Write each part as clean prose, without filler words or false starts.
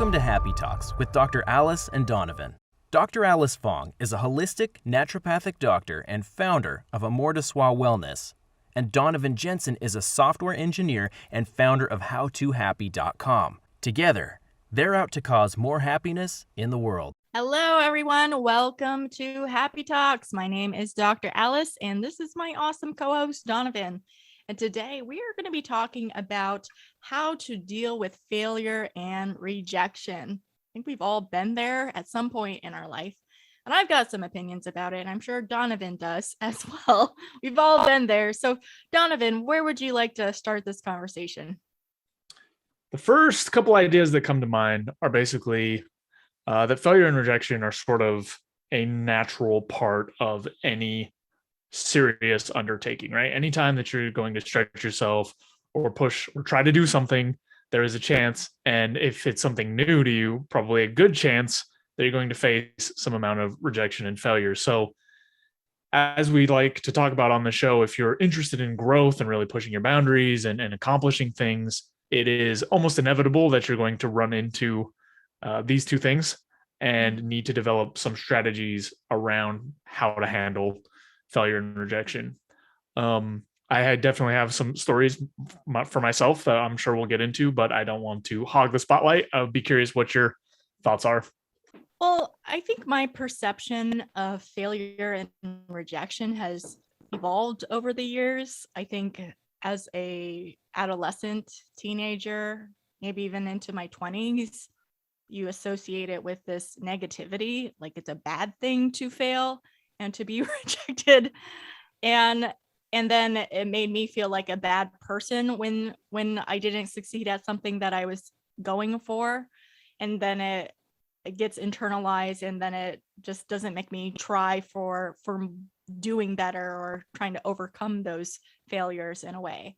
Welcome to Happy Talks with Dr. Alice and Donovan. Dr. Alice Fong is a holistic naturopathic doctor and founder of Amour de Soi Wellness, and Donovon Jenson is a software engineer and founder of HowToHappy.com. Together, they're out to cause more happiness in the world. Hello, everyone. Welcome to Happy Talks. My name is Dr. Alice, and this is my awesome co-host, Donovan. And today we are going to be talking about how to deal with failure and rejection. I think we've all been there at some point in our life, and I've got some opinions about it, and I'm sure Donovan does as well. We've all been there. So, Donovan, where would you like to start this conversation? The first couple ideas that come to mind are basically that failure and rejection are sort of a natural part of any serious undertaking, right? Anytime that you're going to stretch yourself or push or try to do something, there is a chance. And if it's something new to you, probably a good chance that you're going to face some amount of rejection and failure. So as we like to talk about on the show, if you're interested in growth and really pushing your boundaries and accomplishing things, it is almost inevitable that you're going to run into these two things and need to develop some strategies around how to handle failure and rejection. I definitely have some stories for myself that I'm sure we'll get into, but I don't want to hog the spotlight. I would be curious what your thoughts are. Well, I think my perception of failure and rejection has evolved over the years. I think as a adolescent, teenager, maybe even into my 20s, you associate it with this negativity, like it's a bad thing to fail and to be rejected. And then it made me feel like a bad person when I didn't succeed at something that I was going for. And then it gets internalized, and then it just doesn't make me try for doing better or trying to overcome those failures in a way.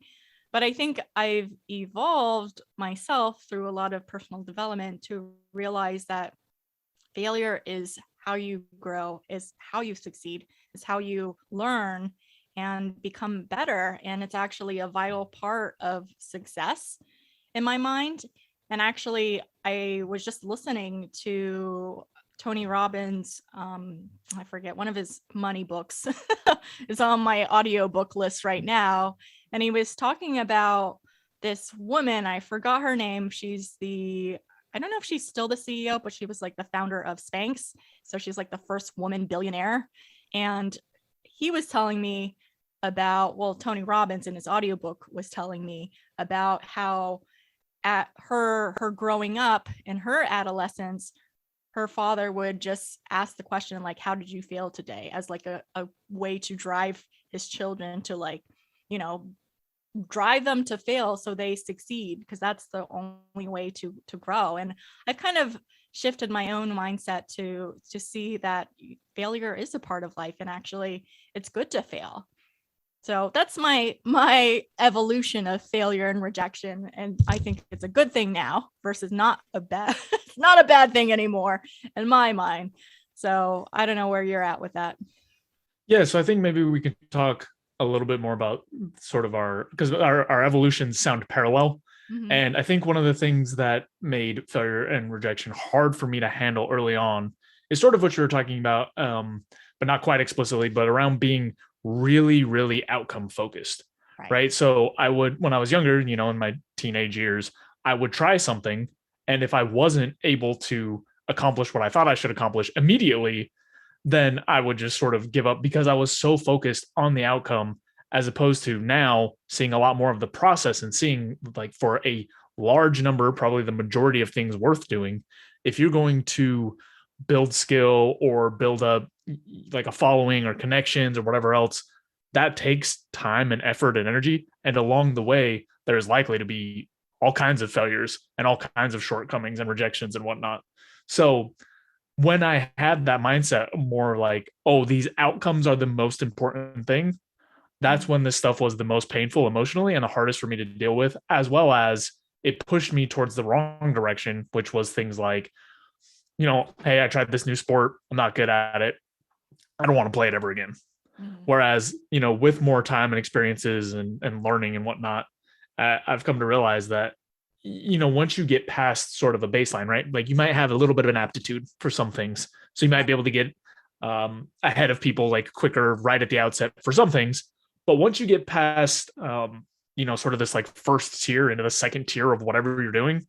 But I think I've evolved myself through a lot of personal development to realize that failure is how you grow, is how you succeed, is how you learn and become better. And it's actually a vital part of success in my mind. And actually, I was just listening to Tony Robbins, I forget, one of his money books is on my audiobook list right now. And he was talking about this woman, I forgot her name. I don't know if she's still the CEO, but she was like the founder of Spanx. So she's like the first woman billionaire. And he was telling me about, Tony Robbins in his audiobook was telling me about how at her growing up in her adolescence, her father would just ask the question, like, how did you fail today? As like a way to drive his children to, like, drive them to fail so they succeed, because that's the only way to grow. And I've kind of shifted my own mindset to see that failure is a part of life, and actually it's good to fail. So that's my evolution of failure and rejection, and I think it's a good thing now versus not a bad it's not a bad thing anymore in my mind. So I don't know where you're at with that. Yeah, so I think maybe we can talk a little bit more about sort of because our evolutions sound parallel. Mm-hmm. And I think one of the things that made failure and rejection hard for me to handle early on is sort of what you were talking about, but not quite explicitly, but around being really, really outcome focused, right? So when I was younger, in my teenage years, I would try something. And if I wasn't able to accomplish what I thought I should accomplish immediately, then I would just sort of give up because I was so focused on the outcome, as opposed to now seeing a lot more of the process and seeing, like, for a large number, probably the majority of things worth doing, if you're going to build skill or build up like a following or connections or whatever else, that takes time and effort and energy. And along the way, there's likely to be all kinds of failures and all kinds of shortcomings and rejections and whatnot. So when I had that mindset more like, oh, these outcomes are the most important thing, that's when this stuff was the most painful emotionally and the hardest for me to deal with, as well as it pushed me towards the wrong direction, which was things like, hey, I tried this new sport, I'm not good at it, I don't want to play it ever again. Mm-hmm. Whereas, with more time and experiences and learning and whatnot, I've come to realize that once you get past sort of a baseline, right? Like you might have a little bit of an aptitude for some things. So you might be able to get ahead of people like quicker right at the outset for some things. But once you get past, sort of this like first tier into the second tier of whatever you're doing,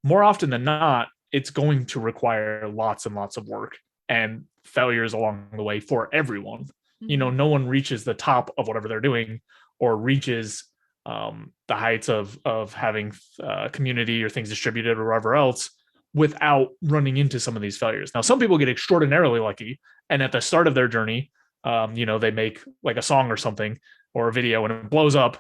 more often than not, it's going to require lots and lots of work and failures along the way for everyone. No one reaches the top of whatever they're doing or reaches the heights of having community or things distributed or whatever else without running into some of these failures. Now, some people get extraordinarily lucky, and at the start of their journey, they make like a song or something or a video and it blows up.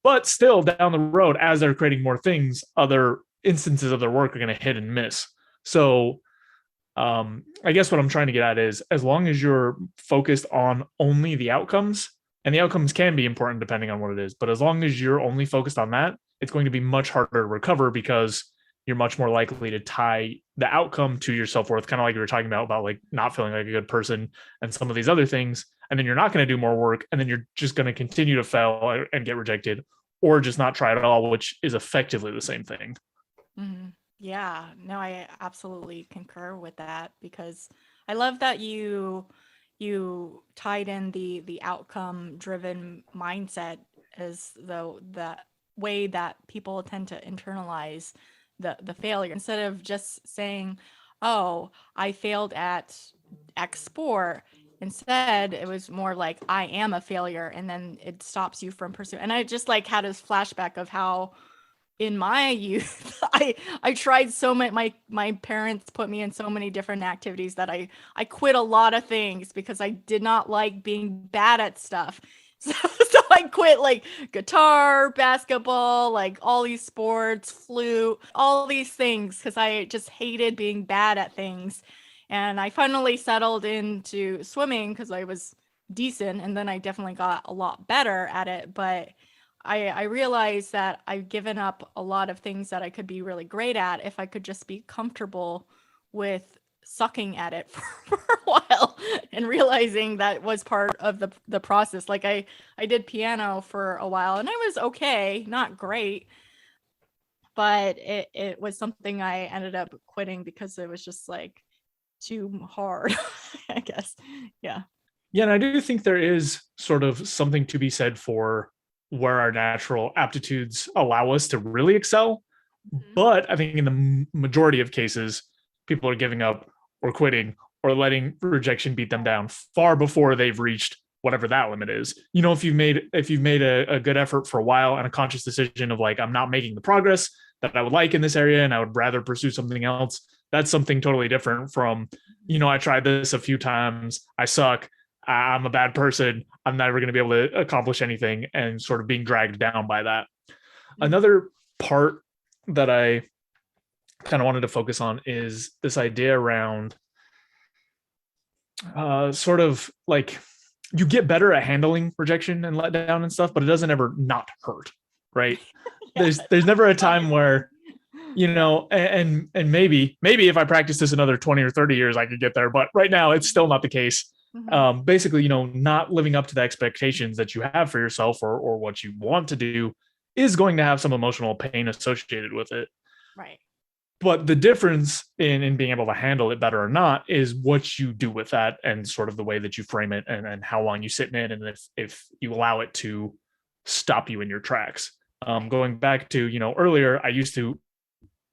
But still, down the road, as they're creating more things, other instances of their work are going to hit and miss. So I guess what I'm trying to get at is, as long as you're focused on only the outcomes, and the outcomes can be important depending on what it is, but as long as you're only focused on that, it's going to be much harder to recover because you're much more likely to tie the outcome to your self-worth, kind of like you were talking about like not feeling like a good person and some of these other things. And then you're not going to do more work, and then you're just going to continue to fail and get rejected, or just not try at all, which is effectively the same thing. Mm-hmm. Yeah, no, I absolutely concur with that, because I love that you tied in the outcome driven mindset as though that way that people tend to internalize the failure, instead of just saying, oh, I failed at X sport. Instead, it was more like, I am a failure, and then it stops you from pursuing. And I just like had this flashback of how in my youth I tried so much. My parents put me in so many different activities that I quit a lot of things because I did not like being bad at stuff. So I quit like guitar, basketball, like all these sports, flute, all these things, because I just hated being bad at things. And I finally settled into swimming because I was decent, and then I definitely got a lot better at it. But I realized that I've given up a lot of things that I could be really great at if I could just be comfortable with sucking at it for a while, and realizing that was part of the process. Like I did piano for a while, and I was okay, not great, but it was something I ended up quitting because it was just like too hard, I guess. Yeah. Yeah, and I do think there is sort of something to be said for where our natural aptitudes allow us to really excel. But I think in the majority of cases, people are giving up or quitting or letting rejection beat them down far before they've reached whatever that limit is. If you've made a good effort for a while and a conscious decision of like, I'm not making the progress that I would like in this area and I would rather pursue something else, that's something totally different from, I tried this a few times, I suck, I'm a bad person, I'm never going to be able to accomplish anything, and sort of being dragged down by that. Another part that I kind of wanted to focus on is this idea around sort of like, you get better at handling rejection and letdown and stuff, but it doesn't ever not hurt, right? Yeah. There's never a time where, and maybe if I practice this another 20 or 30 years, I could get there, but right now it's still not the case. Basically, not living up to the expectations that you have for yourself or what you want to do is going to have some emotional pain associated with it. Right. But the difference in being able to handle it better or not is what you do with that, and sort of the way that you frame it, and how long you sit in it, and if you allow it to stop you in your tracks. Going back to, earlier, I used to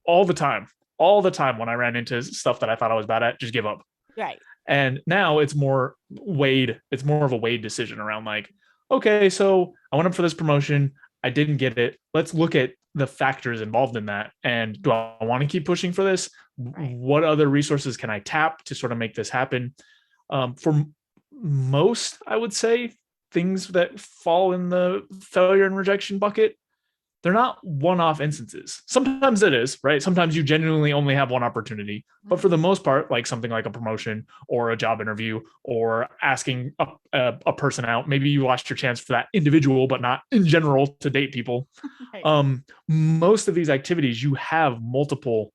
all the time when I ran into stuff that I thought I was bad at, just give up. Right. And now it's more of a weighed decision around like, okay, so I went up for this promotion, I didn't get it. Let's look at the factors involved in that. And do I want to keep pushing for this? Right. What other resources can I tap to sort of make this happen? For most, I would say, things that fall in the failure and rejection bucket, they're not one-off instances. Sometimes it is, right? Sometimes you genuinely only have one opportunity. But for the most part, like something like a promotion or a job interview or asking a person out, maybe you lost your chance for that individual, but not in general to date people. Right. Most of these activities, you have multiple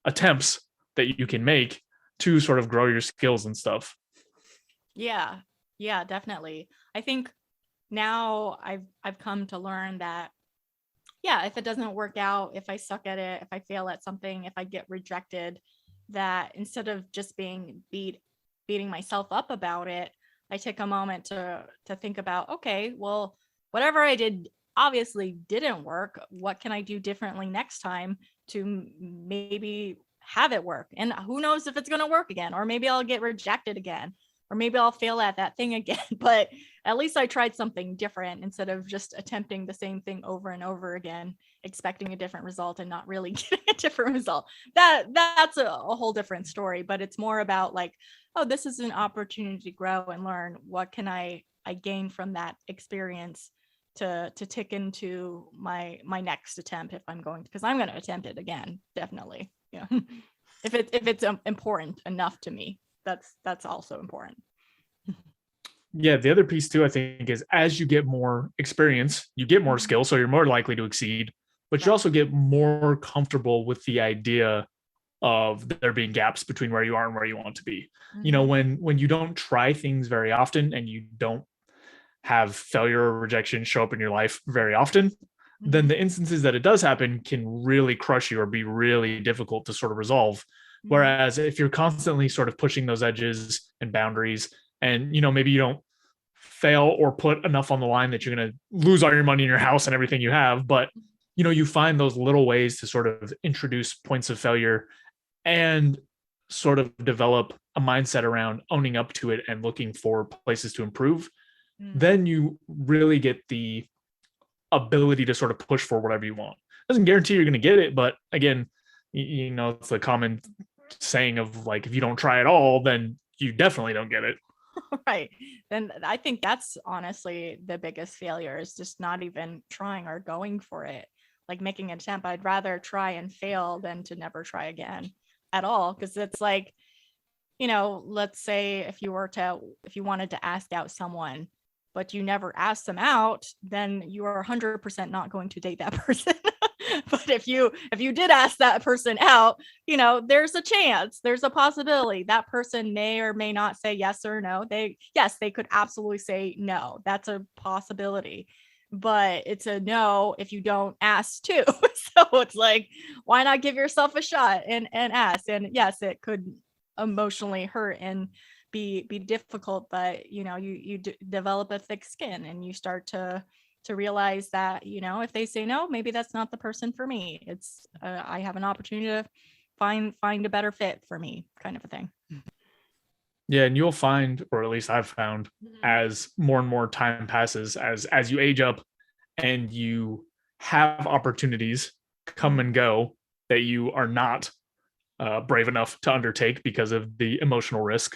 attempts that you can make to sort of grow your skills and stuff. Yeah, definitely. I think now I've come to learn that yeah, if it doesn't work out, if I suck at it, if I fail at something, if I get rejected, that instead of just beating myself up about it, I take a moment to think about, okay, well, whatever I did obviously didn't work. What can I do differently next time to maybe have it work? And who knows if it's going to work again, or maybe I'll get rejected again, or maybe I'll fail at that thing again. But at least I tried something different instead of just attempting the same thing over and over again, expecting a different result and not really getting a different result. That's a whole different story, but it's more about like, oh, this is an opportunity to grow and learn. What can I gain from that experience to tick into my next attempt if I'm going to, because I'm going to attempt it again, definitely. Yeah. if it's important enough to me, that's also important. Yeah, the other piece too, I think, is as you get more experience, you get more skill, so you're more likely to exceed, but you also get more comfortable with the idea of there being gaps between where you are and where you want to be. You know, when you don't try things very often and you don't have failure or rejection show up in your life very often, then the instances that it does happen can really crush you or be really difficult to sort of resolve. Whereas if you're constantly sort of pushing those edges and boundaries, and you know, maybe you don't fail or put enough on the line that you're going to lose all your money in your house and everything you have, but you know, you find those little ways to sort of introduce points of failure and sort of develop a mindset around owning up to it and looking for places to improve, then you really get the ability to sort of push for whatever you want. Doesn't guarantee you're going to get it, but again, you know, it's the common saying of like, if you don't try at all, then you definitely don't get it. Right. Then I think that's honestly the biggest failure, is just not even trying or going for it, like making an attempt. I'd rather try and fail than to never try again at all. Because it's like, you know, let's say if you wanted to ask out someone, but you never ask them out, then you are 100% not going to date that person. But if you did ask that person out, you know, there's a chance, there's a possibility that person may or may not say yes or no. They could absolutely say no. That's a possibility, but it's a no if you don't ask too. So it's like, why not give yourself a shot and ask? And yes, it could emotionally hurt and be difficult, but you know, you develop a thick skin and you start to realize that, you know, if they say no, maybe that's not the person for me. It's I have an opportunity to find a better fit for me, kind of a thing. Yeah, and you'll find, or at least I've found, as more and more time passes, as you age up and you have opportunities come and go that you are not brave enough to undertake because of the emotional risk,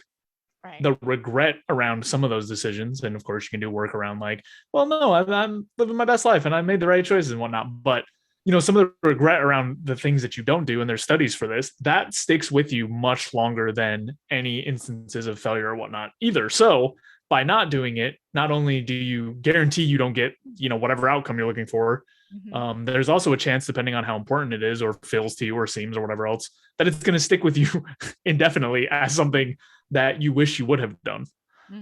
Right. the regret around some of those decisions. And of course, you can do work around like, well, no, I'm living my best life and I made the right choices and whatnot. But you know, some of the regret around the things that you don't do, and there's studies for this, that sticks with you much longer than any instances of failure or whatnot either. So by not doing it, not only do you guarantee you don't get, you know, whatever outcome you're looking for, there's also a chance, depending on how important it is or feels to you or seems or whatever else, that it's going to stick with you indefinitely as something that you wish you would have done.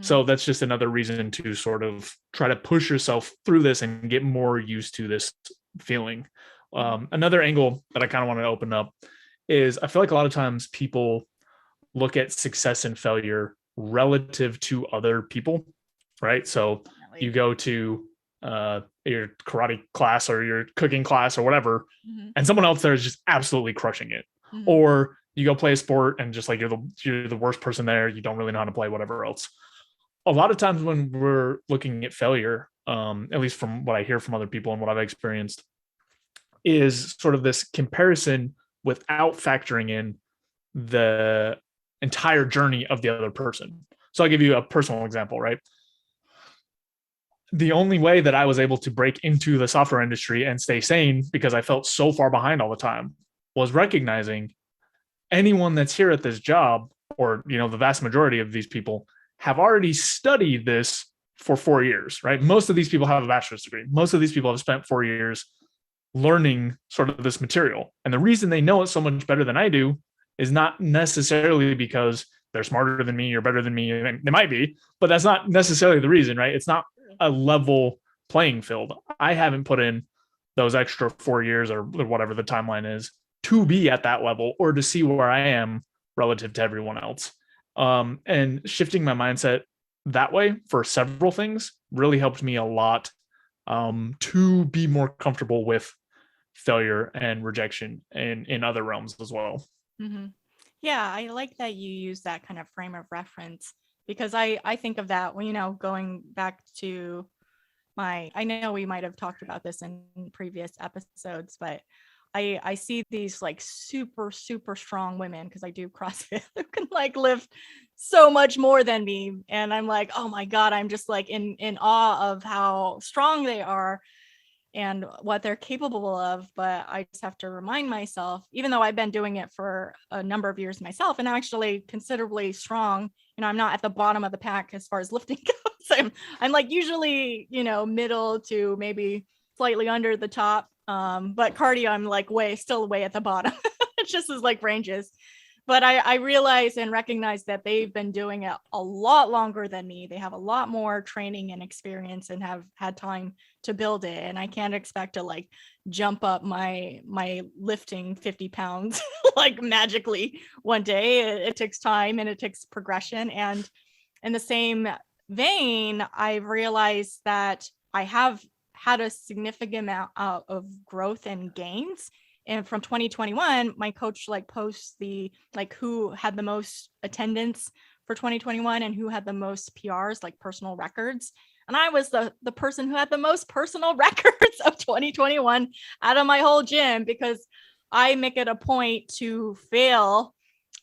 So that's just another reason to sort of try to push yourself through this and get more used to this feeling. Another angle that I kind of want to open up is I feel like a lot of times people look at success and failure relative to other people, right? So you go to your karate class or your cooking class or whatever, and someone else there is just absolutely crushing it. Or you go play a sport and just like you're the worst person there, you don't really know how to play, whatever else. A lot of times when we're looking at failure, at least from what I hear from other people and what I've experienced, is sort of this comparison without factoring in the entire journey of the other person. So I'll give you a personal example, right? The only way that I was able to break into the software industry and stay sane, because I felt so far behind all the time, was recognizing anyone that's here at this job, or, you know, the vast majority of these people have already studied this for 4 years, right? Most of these people have a bachelor's degree. Most of these people have spent 4 years learning sort of this material. And the reason they know it so much better than I do is not necessarily because they're smarter than me or better than me. And they might be, but that's not necessarily the reason, right? It's not a level playing field. I haven't put in those extra 4 years or whatever the timeline is to be at that level, or to see where I am relative to everyone else. And shifting my mindset that way for several things really helped me a lot, to be more comfortable with failure and rejection in other realms as well. Mm-hmm. Yeah, I like that you use that kind of frame of reference, because I think of that when, going back to I know we might have talked about this in previous episodes, but I see these like super, super strong women, because I do CrossFit, who can like lift so much more than me. And I'm like, oh my God, I'm just like in awe of how strong they are and what they're capable of. But I just have to remind myself, even though I've been doing it for a number of years myself, and I'm actually considerably strong, I'm not at the bottom of the pack as far as lifting goes. I'm like usually, middle to maybe slightly under the top. But cardio, I'm like still way at the bottom. It just is like ranges. But I realize and recognize that they've been doing it a lot longer than me. They have a lot more training and experience and have had time to build it. And I can't expect to like jump up my lifting 50 pounds like magically one day. It takes time and it takes progression. And in the same vein, I've realized that I have had a significant amount of growth and gains. And from 2021, my coach like posts the like who had the most attendance for 2021 and who had the most PRs, like personal records. And I was the person who had the most personal records of 2021 out of my whole gym, because I make it a point to fail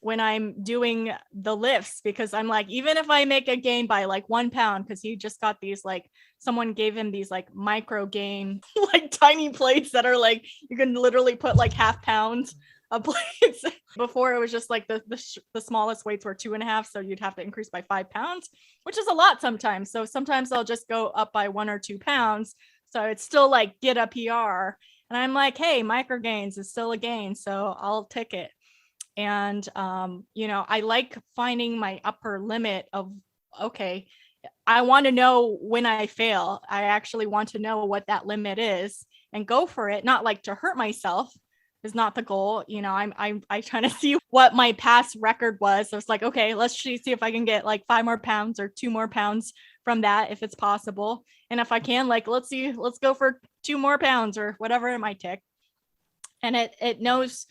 when I'm doing the lifts, because I'm like, even if I make a gain by like 1 pound, because he just got these like, someone gave him these like micro gain, like tiny plates that are like, you can literally put like half pounds of plates. Before it was just like the smallest weights were 2.5. So you'd have to increase by 5 pounds, which is a lot sometimes. So sometimes I'll just go up by 1 or 2 pounds. So it's still like get a PR. And I'm like, hey, micro gains is still a gain. So I'll take it. And, I like finding my upper limit of, okay, I want to know when I fail. I actually want to know what that limit is and go for it. Not like to hurt myself is not the goal. I'm trying to see what my past record was. So it's like, okay, let's see if I can get like 5 more pounds or 2 more pounds from that, if it's possible. And if I can, like, let's go for 2 more pounds or whatever it might take. And it knows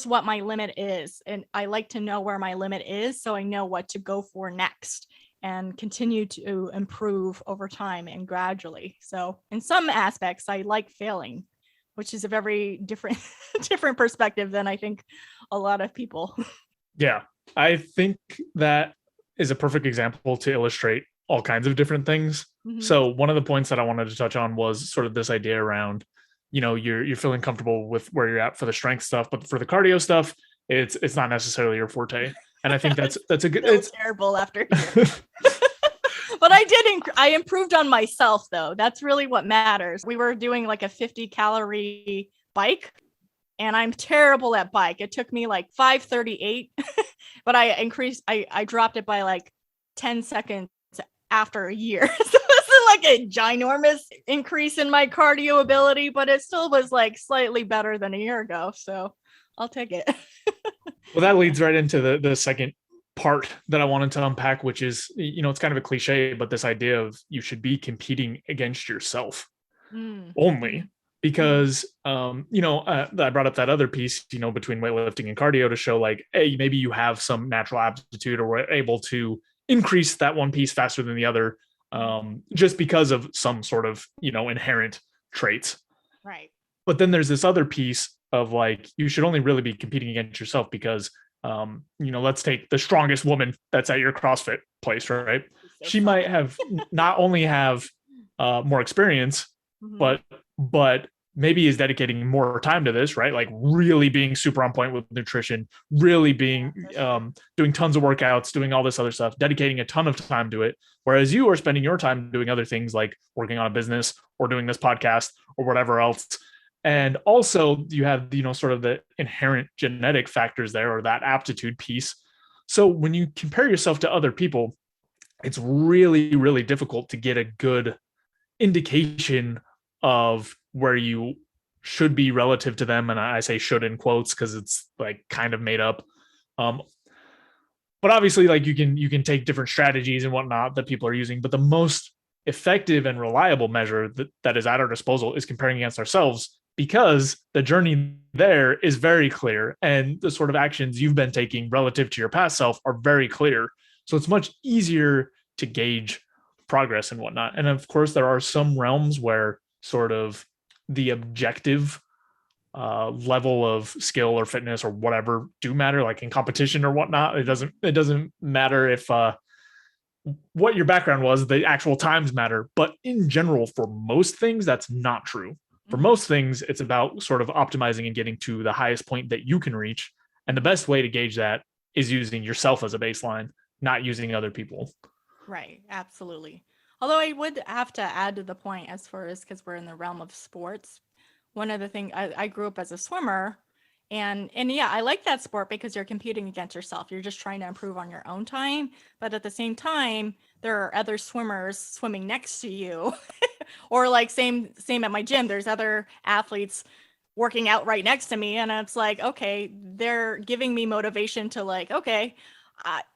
what my limit is. And I like to know where my limit is, so I know what to go for next and continue to improve over time and gradually. So in some aspects, I like failing, which is a very different perspective than I think a lot of people. Yeah, I think that is a perfect example to illustrate all kinds of different things. Mm-hmm. So one of the points that I wanted to touch on was sort of this idea around, you're feeling comfortable with where you're at for the strength stuff, but for the cardio stuff, it's not necessarily your forte. And I think that's a good. It's terrible after. But I improved on myself though. That's really what matters. We were doing like a 50 calorie bike, and I'm terrible at bike. It took me like 5:38, but I dropped it by like 10 seconds after a year. So like a ginormous increase in my cardio ability, but it still was like slightly better than a year ago. So I'll take it. Well, that leads right into the second part that I wanted to unpack, which is, it's kind of a cliche, but this idea of you should be competing against yourself only, because, I brought up that other piece, between weightlifting and cardio to show like, hey, maybe you have some natural aptitude or we're able to increase that one piece faster than the other, just because of some sort of, inherent traits. Right. But then there's this other piece of like, you should only really be competing against yourself because, let's take the strongest woman that's at your CrossFit place, right? So she might have not only have more experience, but maybe is dedicating more time to this, right? Like really being super on point with nutrition, really being doing tons of workouts, doing all this other stuff, dedicating a ton of time to it. Whereas you are spending your time doing other things like working on a business or doing this podcast or whatever else. And also you have, sort of the inherent genetic factors there, or that aptitude piece. So when you compare yourself to other people, it's really, really difficult to get a good indication of where you should be relative to them. And I say should in quotes because it's like kind of made up. But obviously, like you can take different strategies and whatnot that people are using, but the most effective and reliable measure that is at our disposal is comparing against ourselves, because the journey there is very clear and the sort of actions you've been taking relative to your past self are very clear. So it's much easier to gauge progress and whatnot. And of course, there are some realms where sort of the objective level of skill or fitness or whatever do matter, like in competition or whatnot. It doesn't matter if what your background was, the actual times matter. But in general, for most things, that's not true. For most things, it's about sort of optimizing and getting to the highest point that you can reach. And the best way to gauge that is using yourself as a baseline, not using other people. Right. Absolutely. Although I would have to add to the point, as far as, because we're in the realm of sports, one of the things, I grew up as a swimmer, and yeah, I like that sport because you're competing against yourself. You're just trying to improve on your own time, but at the same time, there are other swimmers swimming next to you, or like same at my gym. There's other athletes working out right next to me, and it's like, okay, they're giving me motivation to like, okay,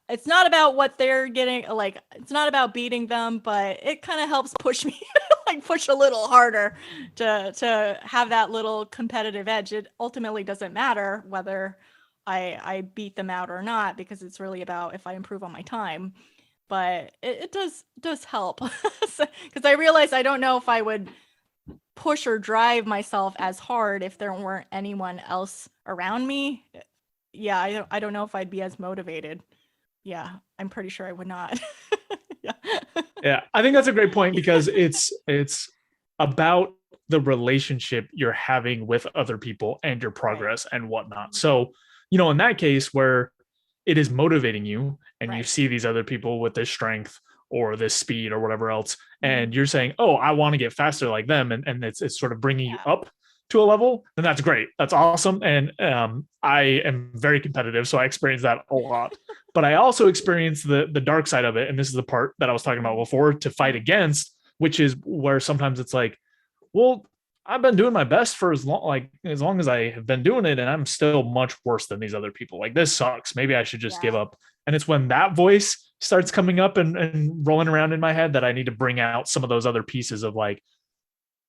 it's not about what they're getting, like it's not about beating them, but it kind of helps push me like push a little harder to have that little competitive edge. It ultimately doesn't matter whether I beat them out or not, because it's really about if I improve on my time. But it does help, because I realize I don't know if I would push or drive myself as hard if there weren't anyone else around me. Yeah, I don't know if I'd be as motivated. Yeah, I'm pretty sure I would not. Yeah. Yeah, I think that's a great point, because it's about the relationship you're having with other people and your progress and whatnot. So, in that case where it is motivating you and you see these other people with this strength or this speed or whatever else, and you're saying, oh, I want to get faster like them, and it's sort of bringing you up to a level, then that's great. That's awesome. And I am very competitive, so I experience that a lot. But I also experience the dark side of it, and this is the part that I was talking about before, to fight against, which is where sometimes it's like, well, I've been doing my best for as long as I have been doing it, and I'm still much worse than these other people. Like, this sucks. Maybe I should just give up. And it's when that voice starts coming up and rolling around in my head that I need to bring out some of those other pieces of like,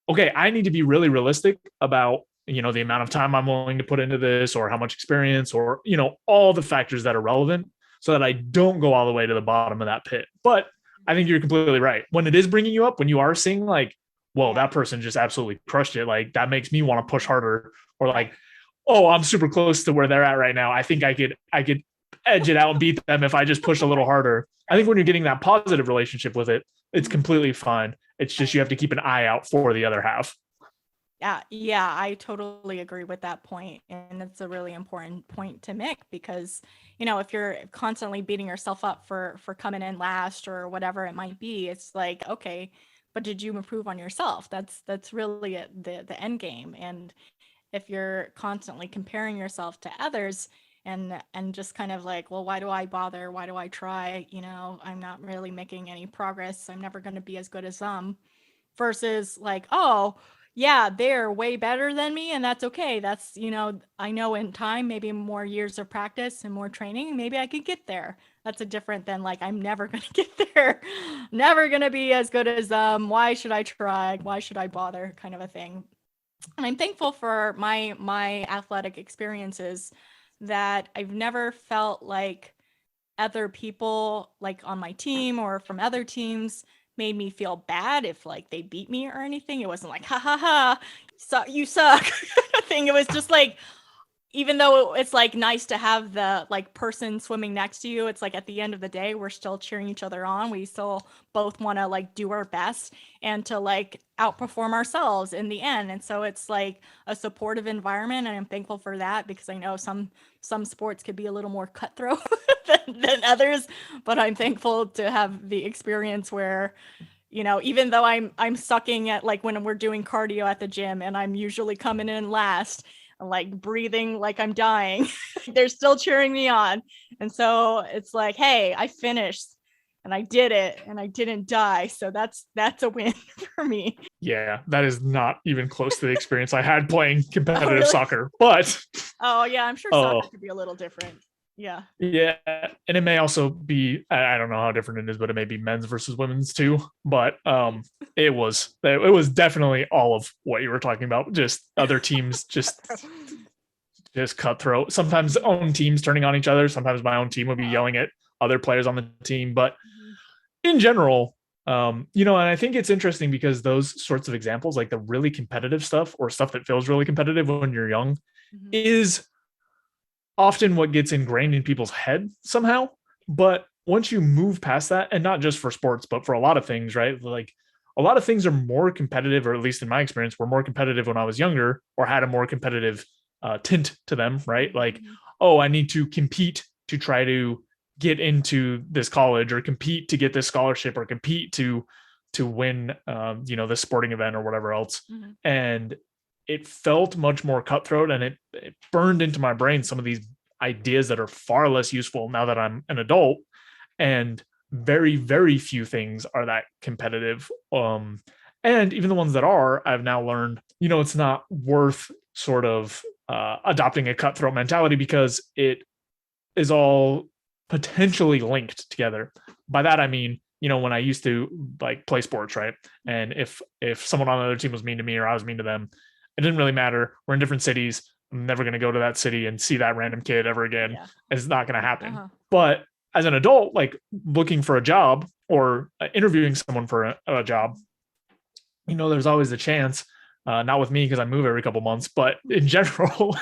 okay, I need to be really realistic about, the amount of time I'm willing to put into this, or how much experience, or, all the factors that are relevant, so that I don't go all the way to the bottom of that pit. But I think you're completely right. When it is bringing you up, when you are seeing like, whoa, that person just absolutely crushed it, like that makes me want to push harder, or like, oh, I'm super close to where they're at right now, I think I could edge it out and beat them if I just push a little harder. I think when you're getting that positive relationship with it, it's completely fine. It's just you have to keep an eye out for the other half. Yeah, I totally agree with that point. And it's a really important point to make, because, if you're constantly beating yourself up for coming in last or whatever it might be, it's like, okay, but did you improve on yourself? That's really the end game. And if you're constantly comparing yourself to others and just kind of like, well, why do I bother? Why do I try? I'm not really making any progress. I'm never going to be as good as them. Versus like, oh, yeah, they're way better than me, and that's okay. That's, I know in time, maybe more years of practice and more training, maybe I could get there. That's a different than like, I'm never going to get there, never going to be as good as them. Why should I try? Why should I bother? Kind of a thing. And I'm thankful for my athletic experiences, that I've never felt like other people like on my team or from other teams made me feel bad if like they beat me or anything. It wasn't like, ha ha ha, you suck thing. It was just like, even though it's like nice to have the like person swimming next to you, it's like at the end of the day, we're still cheering each other on. We still both want to like do our best and to like outperform ourselves in the end. And so it's like a supportive environment. And I'm thankful for that, because I know some sports could be a little more cutthroat than others, but I'm thankful to have the experience where, even though I'm sucking at like when we're doing cardio at the gym and I'm usually coming in last, like breathing like I'm dying, they're still cheering me on. And so it's like, hey, I finished and I did it and I didn't die. So that's a win for me. Yeah, that is not even close to the experience I had playing competitive really? soccer. But Oh yeah, I'm sure soccer could be a little different. Yeah. Yeah, and it may also be, I don't know how different it is, but it may be men's versus women's too. But it was definitely all of what you were talking about. Just other teams just cutthroat. Sometimes own teams turning on each other. Sometimes my own team would be yelling at other players on the team. But in general, and I think it's interesting because those sorts of examples, like the really competitive stuff or stuff that feels really competitive when you're young, is often what gets ingrained in people's head somehow. But once you move past that, and not just for sports, but for a lot of things, right? Like a lot of things are more competitive, or at least in my experience, were more competitive when I was younger or had a more competitive tint to them, right? Like, oh, I need to compete to try to get into this college or compete to get this scholarship or compete to win, this sporting event or whatever else. And it felt much more cutthroat, and it burned into my brain some of these ideas that are far less useful now that I'm an adult. And very, very few things are that competitive. And even the ones that are, I've now learned, it's not worth sort of adopting a cutthroat mentality because it is all potentially linked together. By that, I mean, when I used to like play sports, right? And if someone on the other team was mean to me or I was mean to them, it didn't really matter. We're in different cities. I'm never going to go to that city and see that random kid ever again. Yeah. It's not going to happen. But as an adult, like looking for a job or interviewing someone for a job, there's always a chance, not with me because I move every couple months, but in general,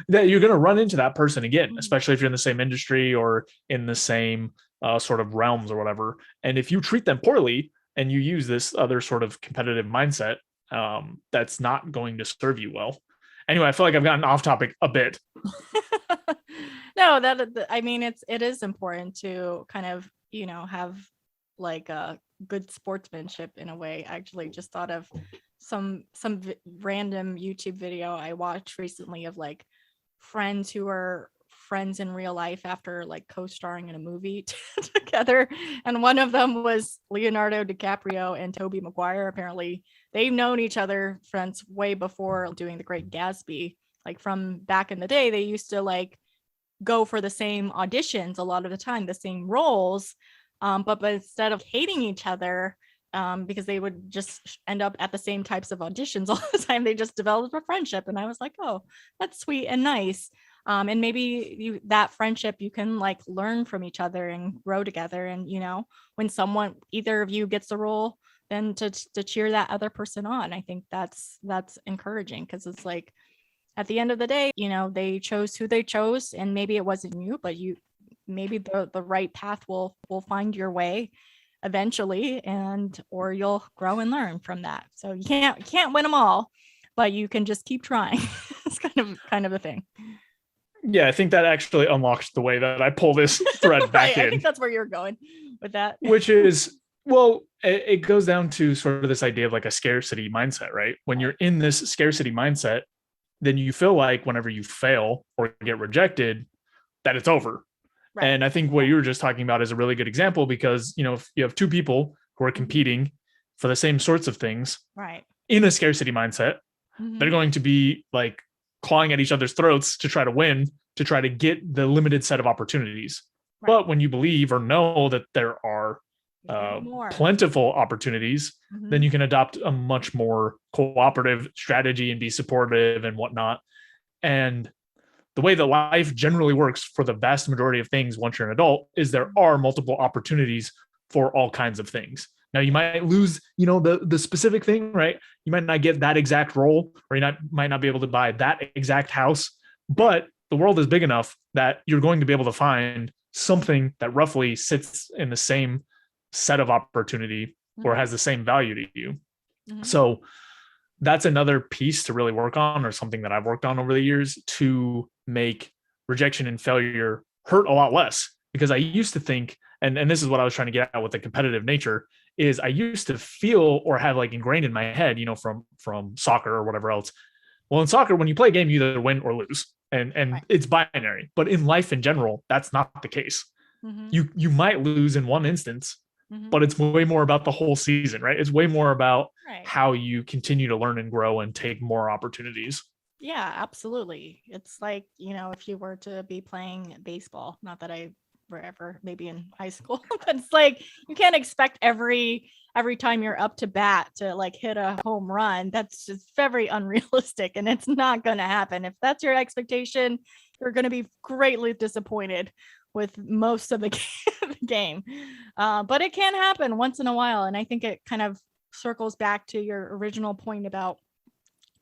that you're going to run into that person again, especially if you're in the same industry or in the same sort of realms or whatever. And if you treat them poorly and you use this other sort of competitive mindset, that's not going to serve you well. Anyway, I feel like I've gotten off topic a bit. No, it is important to kind of, have like a good sportsmanship in a way. I actually just thought of some random YouTube video I watched recently of like friends who are friends in real life after like co-starring in a movie together, and one of them was Leonardo DiCaprio and Tobey Maguire. Apparently they've known each other friends way before doing The Great Gatsby. Like from back in the day, they used to like go for the same auditions a lot of the time, the same roles, but instead of hating each other, because they would just end up at the same types of auditions all the time, they just developed a friendship. And I was like, oh, that's sweet and nice. And maybe that friendship, you can like learn from each other and grow together. And, when either of you gets the role, then to cheer that other person on. I think that's encouraging, because it's like, at the end of the day, they chose who they chose, and maybe it wasn't you, but maybe the right path will find your way eventually, or you'll grow and learn from that. So you can't win them all, but you can just keep trying. It's kind of a thing. Yeah, I think that actually unlocks the way that I pull this thread back in. I think that's where you're going with that. Which is, well, it goes down to sort of this idea of like a scarcity mindset, right? When you're in this scarcity mindset, then you feel like whenever you fail or get rejected, that it's over. Right. And I think what you were just talking about is a really good example, because, if you have two people who are competing for the same sorts of things, right, in a scarcity mindset, they're going to be like clawing at each other's throats to try to win, to try to get the limited set of opportunities. Right. But when you believe or know that there are plentiful opportunities, then you can adopt a much more cooperative strategy and be supportive and whatnot. And the way that life generally works for the vast majority of things once you're an adult is there are multiple opportunities for all kinds of things. Now you might lose, the specific thing, right? You might not get that exact role, or you might not be able to buy that exact house, but the world is big enough that you're going to be able to find something that roughly sits in the same set of opportunity or has the same value to you. So that's another piece to really work on, or something that I've worked on over the years to make rejection and failure hurt a lot less. Because I used to think, and this is what I was trying to get at with the competitive nature, is I used to feel or have like ingrained in my head, from soccer or whatever else. Well, in soccer, when you play a game, you either win or lose, and right, it's binary. But in life in general, that's not the case. You might lose in one instance, but it's way more about the whole season, right? It's way more about Right. how you continue to learn and grow and take more opportunities. Yeah, absolutely. It's like, if you were to be playing baseball, not that I were ever maybe in high school, but it's like you can't expect every time you're up to bat to like hit a home run. That's just very unrealistic, and it's not going to happen. If that's your expectation, you're going to be greatly disappointed with most of the game. But it can happen once in a while, and I think it kind of circles back to your original point about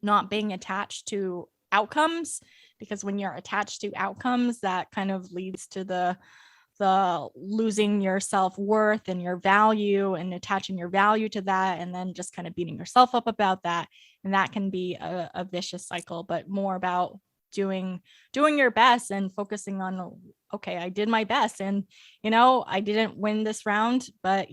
not being attached to outcomes, because when you're attached to outcomes, that kind of leads to the losing your self-worth and your value and attaching your value to that, and then just kind of beating yourself up about that. And that can be a vicious cycle, but more about doing your best and focusing on, okay, I did my best, and I didn't win this round, but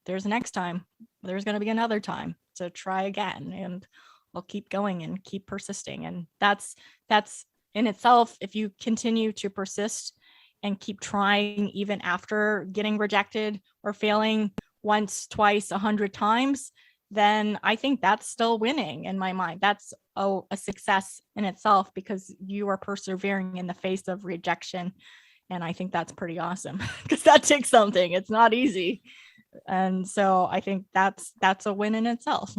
there's next time, there's going to be another time to try again, and I'll keep going and keep persisting. And that's in itself, if you continue to persist and keep trying even after getting rejected or failing once, twice, 100 times, then I think that's still winning in my mind. That's a success in itself, because you are persevering in the face of rejection. And I think that's pretty awesome, because that takes something. It's not easy. And so I think that's a win in itself.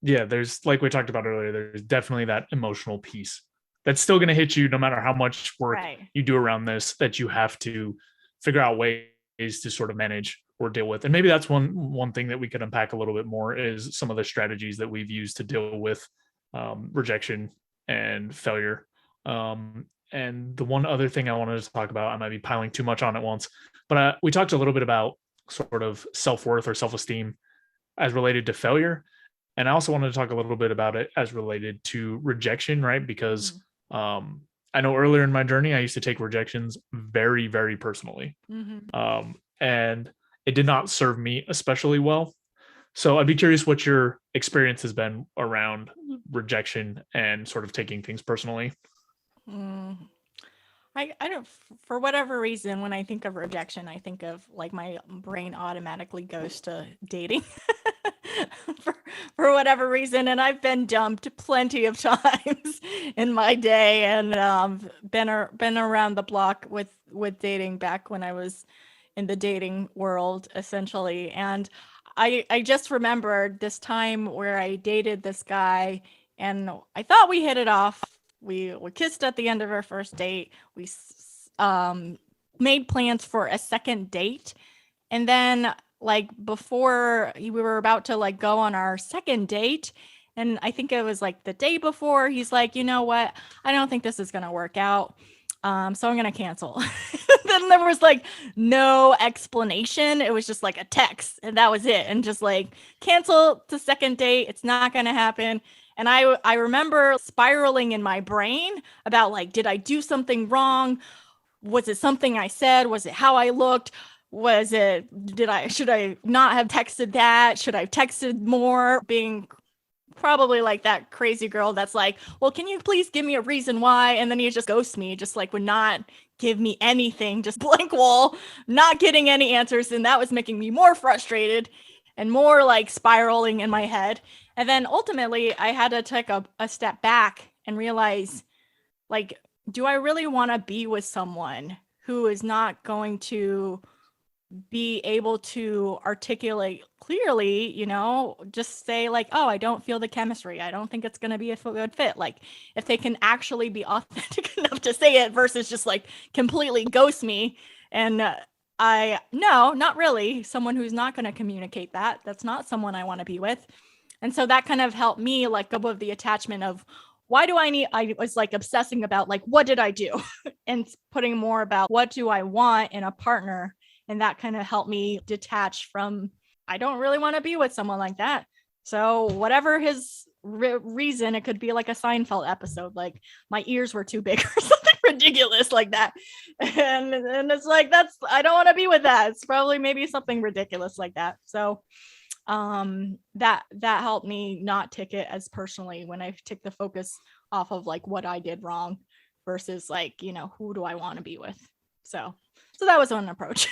Yeah, there's, like we talked about earlier, there's definitely that emotional piece that's still going to hit you no matter how much work you do around this, that you have to figure out ways to sort of manage or deal with. And maybe that's one thing that we could unpack a little bit more, is some of the strategies that we've used to deal with rejection and failure. And the one other thing I wanted to talk about, I might be piling too much on at once, but we talked a little bit about sort of self-worth or self-esteem as related to failure. And I also wanted to talk a little bit about it as related to rejection, right? Because I know earlier in my journey, I used to take rejections very, very personally. And it did not serve me especially well. So I'd be curious what your experience has been around rejection and sort of taking things personally. I don't, for whatever reason, when I think of rejection, I think of like my brain automatically goes to dating for whatever reason. And I've been dumped plenty of times in my day, and been around the block with dating back when I was in the dating world, essentially. And I just remembered this time where I dated this guy, and I thought we hit it off. We kissed at the end of our first date. We made plans for a second date. And then like before we were about to like go on our second date, and I think it was like the day before, he's like, you know what? I don't think this is going to work out. So I'm going to cancel. Then there was like no explanation. It was just like a text, and that was it. And just like, cancel the second date. It's not going to happen. And I remember spiraling in my brain about like, did I do something wrong? Was it something I said? Was it how I looked? Should I not have texted that? Should I have texted more? Being probably like that crazy girl that's like, well, can you please give me a reason why? And then he just ghosts me, just like would not give me anything, just blank wall, not getting any answers. And that was making me more frustrated and more like spiraling in my head. And then ultimately I had to take a step back and realize, like, do I really want to be with someone who is not going to be able to articulate clearly, just say like, oh, I don't feel the chemistry. I don't think it's going to be a good fit. Like, if they can actually be authentic enough to say it versus just like completely ghost me. And no, not really. Someone who's not going to communicate that. That's not someone I want to be with. And so that kind of helped me let go of the attachment of, I was like obsessing about like, what did I do? And putting more about what do I want in a partner. And that kind of helped me detach from, I don't really want to be with someone like that. So whatever his reason, it could be like a Seinfeld episode, like my ears were too big or something ridiculous like that. And it's like, I don't want to be with that. It's probably maybe something ridiculous like that. So that helped me not take it as personally when I took the focus off of like what I did wrong versus like, who do I want to be with? So that was one approach.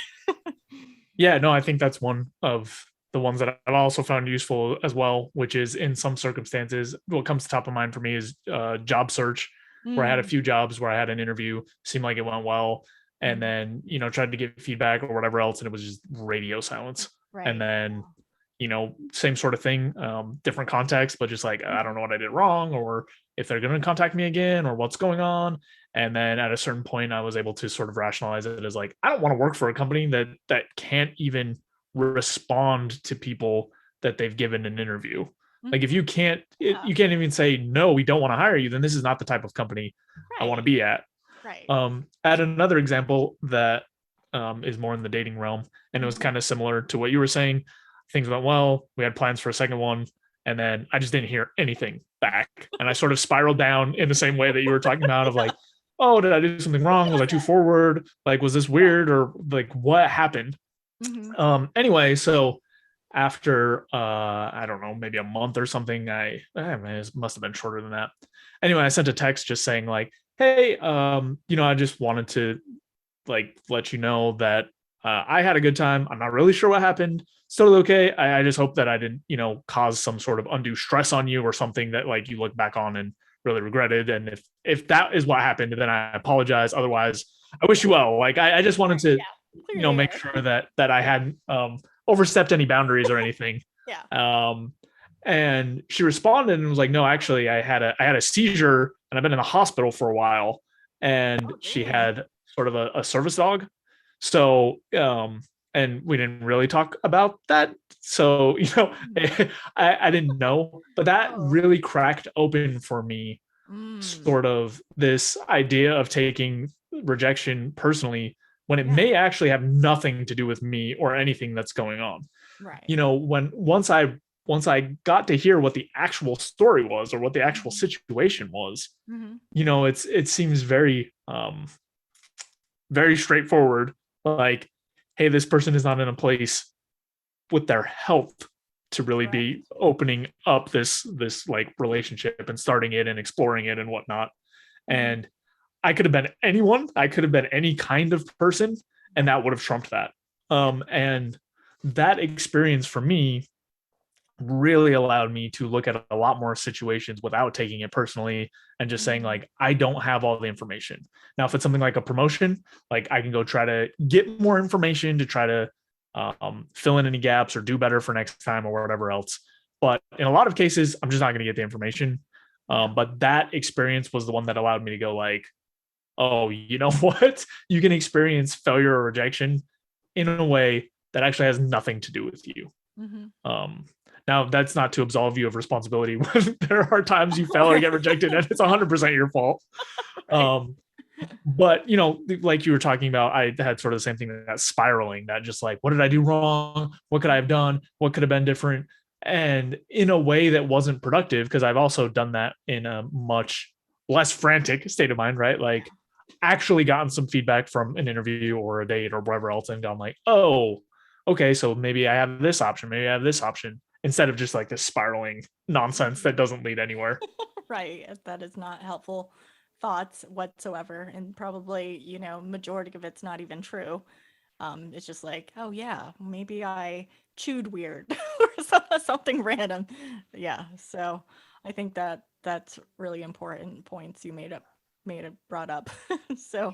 Yeah, no, I think that's one of the ones that I've also found useful as well, which is in some circumstances, what comes top of mind for me is job search, where I had a Mm, few jobs where I had an interview, seemed like it went well, and mhm. then, tried to get feedback or whatever else, and it was just radio silence. And Right. then, same sort of thing, different context, but just like, I don't know what I did wrong, or if they're going to contact me again, or what's going on. And then at a certain point, I was able to sort of rationalize it as like, I don't want to work for a company that can't even respond to people that they've given an interview. Like if Mhm. you can't, Yeah. you can't even say no, we don't want to hire you. Then this is not the type of company I want to Right. be at. Right. Add another example that is more in the dating realm, and it was Mhm. kind of similar to what you were saying. Things went well. We had plans for a second one, and then I just didn't hear anything back, and I sort of spiraled down in the same way that you were talking about. Of Yeah. like, oh, did I do something wrong? Was I too forward? Like, was this Yeah. weird, or like what happened? Mhm. Anyway, so after I don't know, maybe a month or something, it must have been shorter than that. Anyway, I sent a text just saying like, hey, I just wanted to like let you know that I had a good time. I'm not really sure what happened. It's totally okay. I just hope that I didn't, cause some sort of undue stress on you or something that like you look back on and really regretted. And if that is what happened, then I apologize. Otherwise, I wish you well. Like I just wanted Right. to, Yeah. Clear the make air. sure that I hadn't overstepped any boundaries or anything. Yeah. Um, and she responded and was like, no, actually, I had a seizure and I've been in the hospital for a while. And Oh, she dang. had sort of a service dog. So, and we didn't really talk about that. So, Mhm. I didn't know, but that Oh. really cracked open for me Mm. sort of this idea of taking rejection personally when it Yeah. may actually have nothing to do with me or anything that's going on. Right. When once I got to hear what the actual story was or what the actual Mhm. situation was, Mhm. it seems very very straightforward. Like, hey, this person is not in a place with their health to really Right. be opening up this like relationship and starting it and exploring it and whatnot. Mhm. And I could have been anyone. I could have been any kind of person, and Right. that would have trumped that. Yeah. And that experience for me really allowed me to look at a lot more situations without taking it personally and just saying Mhm. like I don't have all the information. Now if it's something like a promotion, like I can go try to get more information to try to fill in any gaps or do better for next time or whatever else. But in a lot of cases I'm just not going to get the information. Yeah. But that experience was the one that allowed me to go like, oh, you know what, you can experience failure or rejection in a way that actually has nothing to do with you. Mhm. um, Now, that's not to absolve you of responsibility when there are times Of you fail or get course. rejected and it's 100% your fault. Right. Um, but, like you were talking about, I had sort of the same thing, that spiraling, that just like, what did I do wrong? What could I have done? What could have been different? And in a way that wasn't productive, because I've also done that in a much less frantic state of mind, right? Like, actually gotten some feedback from an interview or a date or whatever else and gone like, oh, okay, so maybe I have this option, maybe I have this option, instead of just like this spiraling nonsense that Mhm. doesn't lead anywhere. Right. That is not helpful thoughts whatsoever. And probably, majority of it's not even true. It's just like, oh yeah, maybe I chewed weird or something random. Yeah. So I think that that's really important points you brought up. So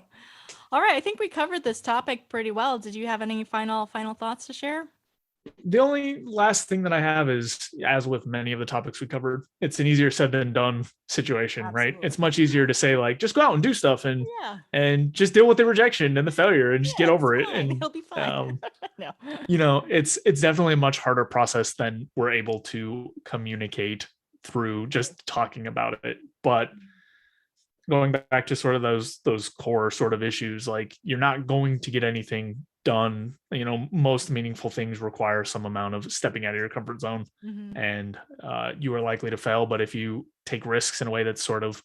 all right, I think we covered this topic pretty well. Did you have any final thoughts to share? The only last thing that I have is, as with many of the topics we covered, it's an easier said than done situation, right? It's Absolutely. much easier to say like, just go out and do stuff Yeah. and just deal with the rejection and the failure and just Yeah, get it's over it. fine. And It'll be fine. um, No. it's definitely a much harder process than we're able to communicate through Right. just talking about it. But going back to sort of those core sort of issues, like you're not going to get anything done. Most meaningful things require some amount of stepping out of your comfort zone, Hmm. and you are likely to fail. But if you take risks in a way that's sort of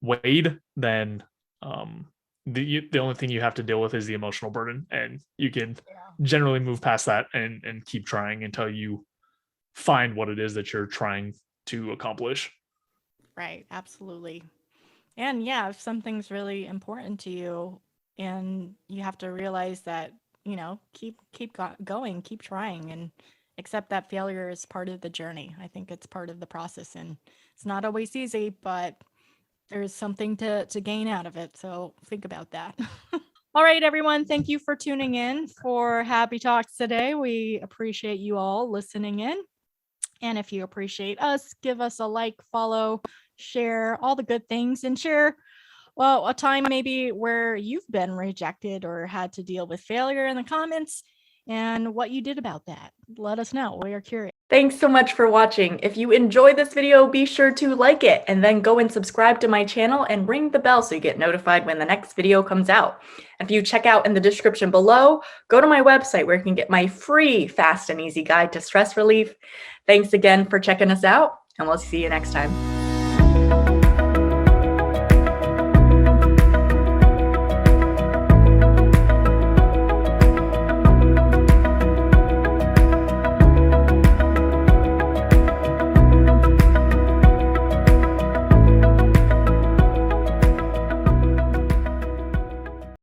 weighed, then um, the only thing you have to deal with is the emotional burden, and you can Yeah. generally move past that and keep trying until you find what it is that you're trying to accomplish. Right. Absolutely. And yeah, if something's really important to you and you have to realize that, going, keep trying, and accept that failure is part of the journey. I think it's part of the process, and it's not always easy, but there's something to gain out of it. So think about that. All right, everyone. Thank you for tuning in for Happy Talks today. We appreciate you all listening in. And if you appreciate us, give us a like, follow, share, all the good things, and share, well, a time maybe where you've been rejected or had to deal with failure in the comments and what you did about that. Let us know. We are curious. Thanks so much for watching. If you enjoyed this video, be sure to like it and then go and subscribe to my channel and ring the bell so you get notified when the next video comes out. If you check out in the description below, go to my website where you can get my free fast and easy guide to stress relief. Thanks again for checking us out, and we'll see you next time.